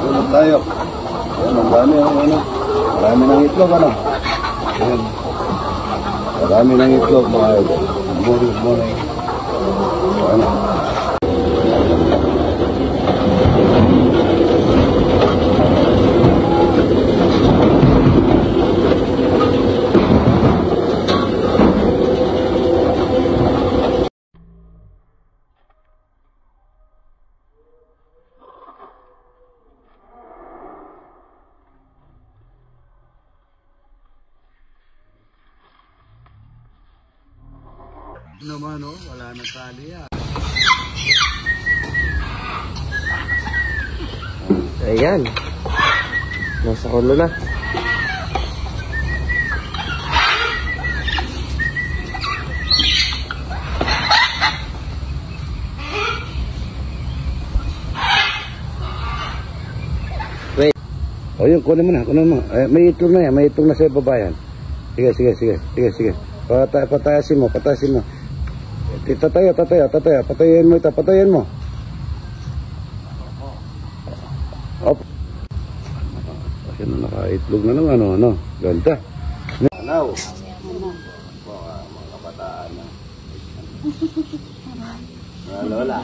Tulog tayo. Ayan, ang dami ang ano. Marami ng itlog, ano. Ayan. Marami ng itlog, mga idol. Good morning. Ano. Naman oh, wala nang tali yan. Ayan. Nasa ulo na. Wait. O yun, kunin mo na, kunin mo. May itlog na yan, may itlog na sa baba yan. Sige. Patayasin mo. Patayin mo ito, patayin mo. Op. Kasi nakaitlog na naman, ano, ganda. Anaw. Mga kabataan na. Lola.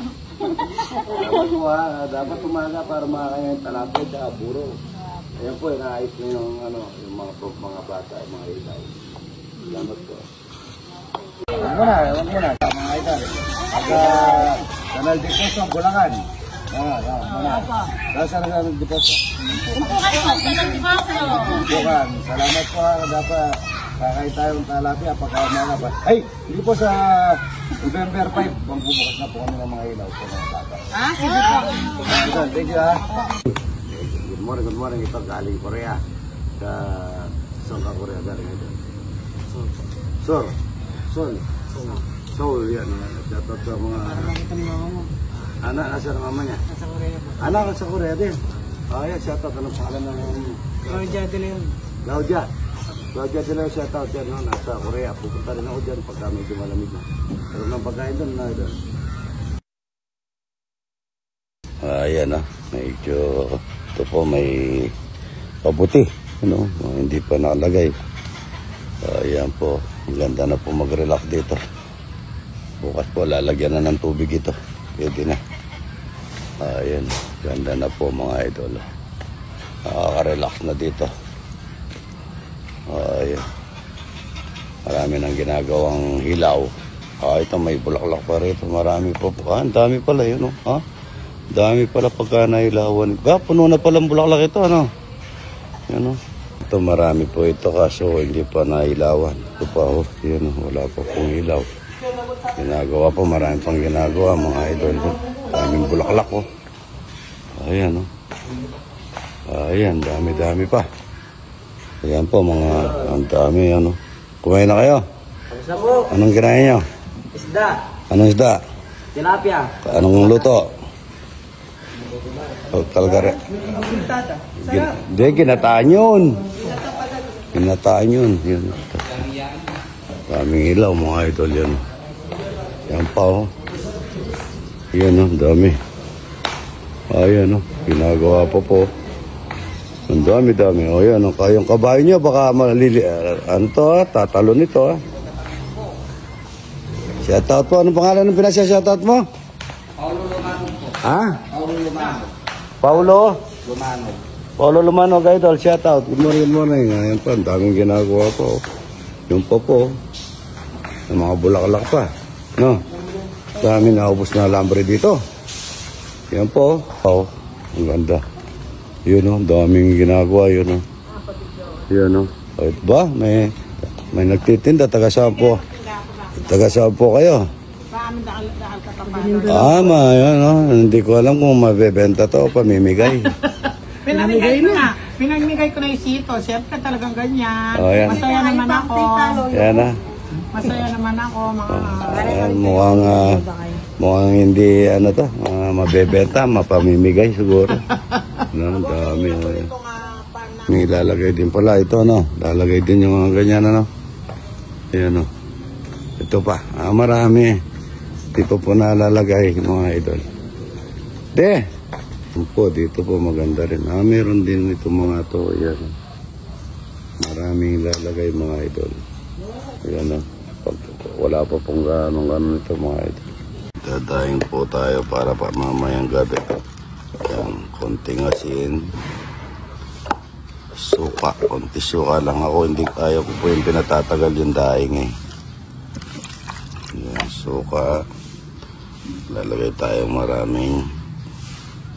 Dapat umaga para makakaya yung talapay at buro. Ayan po, inaayos na yung, yung mga bata, mga ilaw. Salamat ko. Huwag mo na, mga idol. Kanal Deposo, Bulacan. Saan na Kanal Deposo? Bulacan. Salamat po ha, dapat kakain tayong talapia pagka umaga. Ay, hindi po sa November 5, bubukas na po kami ng mga ilaw po mga bata. Sige po. Thank you ha. Good morning. Ito galing Korea. Saan ka Korea galing ito? Seoul yan. Dapat sa mga anak nasa ng mama niya. Nasa Korea po. Anak nasa Korea din. Yan, shoutout. Anong pangalan ng Claudia de Leon. Claudia de Leon, shoutout yan. Nasa Korea. Pupunta rin ako dyan pagka medyo malamig na. Pero ng pagkain doon na doon. Ayan medyo ito po may pabuti. Hindi pa nakalagay. Ayan po. Ang ganda na po mag-relax dito. Bukas po lalagyan na ng tubig ito. Pwede na. Ayan. Ganda na po mga idol. Nakaka-relax na dito. Ayan. Marami nang ginagawang hilaw. Ito may bulaklak pa rito. Marami po. Ang dami pala yun. Dami pala pagka nailawan. Puno na palang bulaklak ito. Yan Ito marami po ito kaso hindi pa nailawan. Ito pa yun, wala pa pong ilaw. Ginagawa po, marami pang ginagawa mga idol. Daming bulaklak Ayan Ayan, dami Ayan po ang dami Kumain na kayo? Anong kinain nyo? Isda. Anong isda? Tilapia. Anong luto? Kalgare. Hindi, ginataan yun. Yun. Daming ilaw mga idol yan. Yan pa Yan dami. Ayan ginagawa pa po. Ang dami. Yan kayong kabayo niya baka tatalon ito Shoutout po. Anong pangalan ng pinasya-shoutout mo? Paulo Lumano po. Paulo Lumano. Paulo Lumano, idol, shoutout. Good morning. Ayan pa, ang daming ginagawa po. Yung pa po. Ang mga bulaklak pa. Dami naubos na lambre dito. Yan po. Ang ganda. Yun daming ginagawa yun Yan Kahit ba? May nagtitinda, taga-sampo. Taga-sampo kayo. Hindi ko alam kung mabebenta to o pamimigay. Pinamigay ko na yung sito. Siyempre talagang ganyan. Masaya naman ako. Masaya naman ako. Mukhang hindi mabebenta, mapamimigay siguro. Ang dami. May lalagay din pala ito. Lalagay din yung mga ganyan. Ayan Ito pa. Marami. Di po nalalagay mga idol. Dito po maganda rin. Meron din ito mga to. Yan. Maraming lalagay mga idol. Yan o. Wala pa pong ganong ito mga idol. Dadaing po tayo para pa mamayang gabi. Yan. Konting asin. Suka. Konti suka lang ako. Hindi tayo ko po yung pinatatagal yung daing eh. Yan. Suka. Lalagay tayo maraming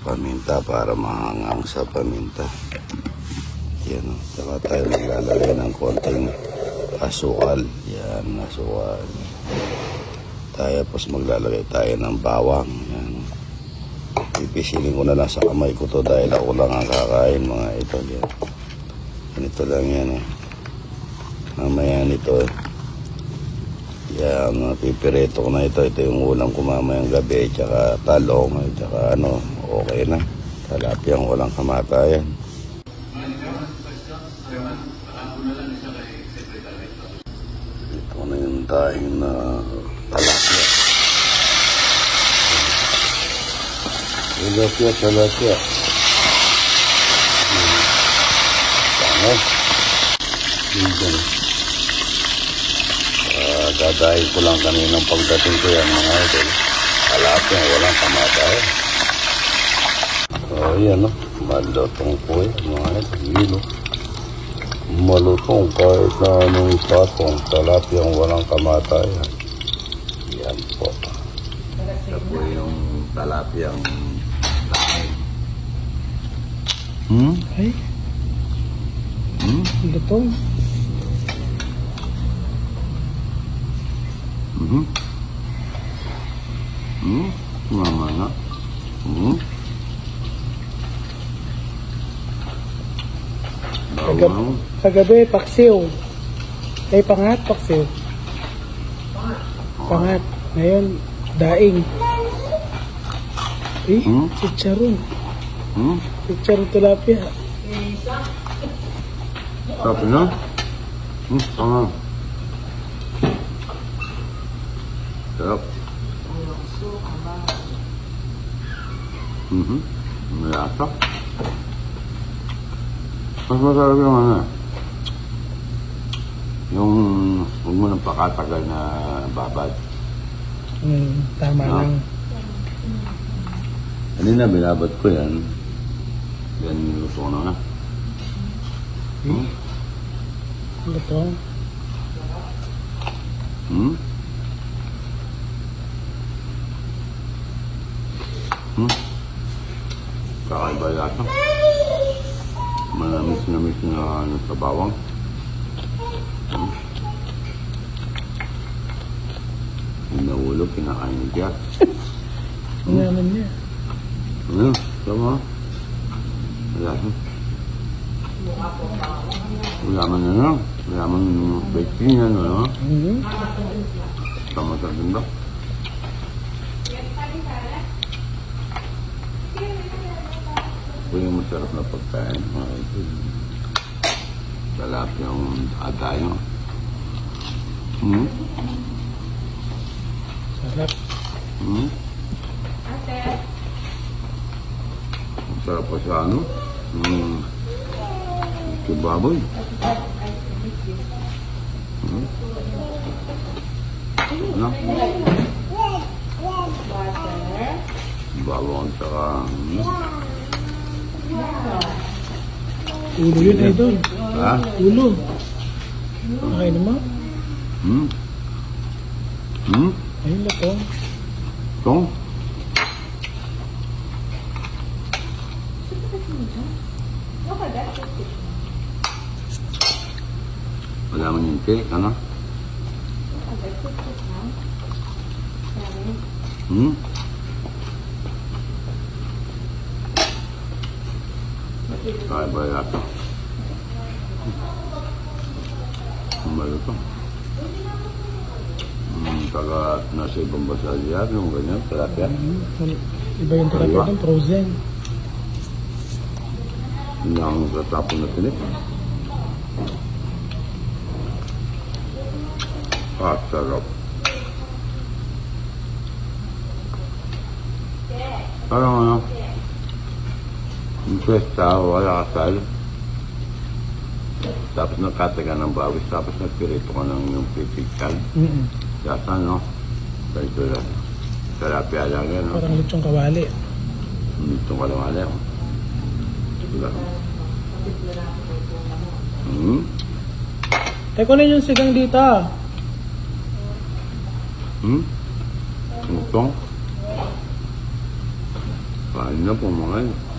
paminta para mahangang sa paminta. Yan o. Saka tayo maglalagay ng konting asukal. Yan, asukal. Tapos maglalagay tayo ng bawang. Yan. Pipisilin ko na lang sa kamay ko to dahil ako lang ang kakain mga ito. Yan. Ganito lang yan eh. Mamaya nito eh. Yan, pipireto ko na ito. Ito yung ulam ko mamayang gabi. Tsaka talong. Tsaka ano, okay na. Talapyang walang kamatayan. Ito na yung daing na talapya. Talapya. Tama. Dito. Dadahin ko lang kaninang pagdating ko yan mga idol. Talapya, walang kamatayan. Yan o. Malutong po yan mga idol. Malutong kahit na anong patong. Talapya, walang kamatayan. Yan po. Ito po yung talapyang daing. Ay. Lutong. Mama na. Bawang. Kagabi, paksiw. Ay, pangat, paksiw. Pangat. Ngayon, daing. Eh, chicharon. Chicharon tilapia. Tapos na? Pangat. Sarap. Malasa. Mas masarap yung ano. Yung huwag mo nang pakatagal na babad. Tama No? lang. Kanina binabad ko yan. Yan luto na nga. Lutong. Kakaiba yata. Manamis na ano sa bawang. Yung nahulog, kinakain ni Jack. Ang naman niya. Ano? Tama. Ulaman na lang. Ulaman ng baking yan, ano? Tama sa ganda. Ito yung masarap na pagkain. Talapya yung atayo. Sarap. Masarap pa sa ano? Kibaboy. Ano? Bawang saka Ulo yun, idol. ha? Ulo. Okay naman. Ayun, lutong. Ito? Wala man yung cake, ano? Kaya ba yata? Maluto. Taga nasa ibang basa yan, yung ganyan, tilapia. Iba yung tilapia doon, frozen. Hindi ang tatapon na tinip. Sarap. Parang ano, Yung pesta, wala kasal. Tapos nagkataga ng bawis, tapos nagpirito ka ng yung pitikal. Yata, no? Ito lang. Sarapya lang yan, no? Parang lechong kawali. Ito ka lang alam. Wala. Teko na yung sigang dito. Ito? Paano na po mga yun?